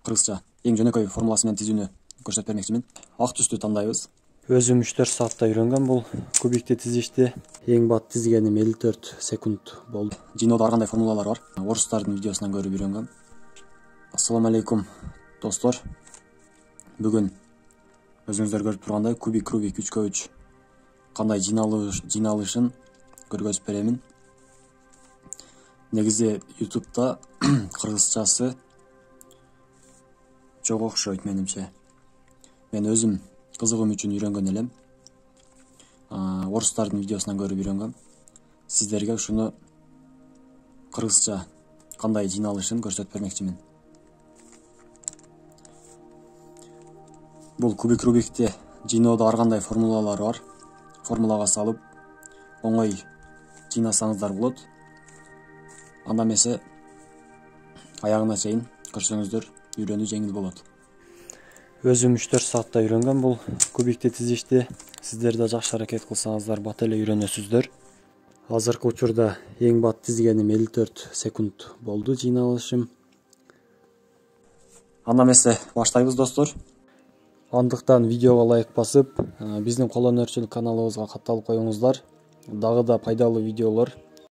кыргызча эң жөнөкөй формуласы менен тизүүнү көрсөтүп бермекчимин. Ак түстү тандайбыз. Өзүм 3-4 саатта үйрөнгөн бул кубикти тизишти. Эң бат тизгеним 54 секунд болду. Жиноодо ар кандай формулалар бар. Орустардын видеосунан көрүп үйрөнгөм. Ассаламу алейкум достор. Бүгүн өзүңүздөр көрүп тургандай кубик Рубик 3x3 кандай жиналышын көргөзүп беремин. Негизи YouTube'да кыргызчасы жок окшойт менимче. Мен өзүм кызыгым үчүн үйрөнгөн элем. Орустардын видеосунан көрүп үйрөнгөм. Сиздерге ушуну кыргызча кандай жиналышын көрсөтүп бермекчимин. Бул кубик Рубикте жиноодо ар кандай формулалар бар. Формулага салып оңой жыйнасаңыздар болот. Анда эмесе аягына чейин көрсөңүздөр үйрөнүү жеңил болот. Өзүм 3-4 саатта үйрөнгөн бул кубикти тизишти. Сиздер да жакшы аракет кылсаңыздар бат эле үйрөнөсүздөр. Азыркы учурда эң бат тизгеним 54 секунд болду жыйналышым. Анда эмесе баштайбыз достор. Андыктан видеого лайк басып, биздин кол өнөрчүлүк каналыбызга катталып коюңуздар. Дагы да пайдалуу видеолор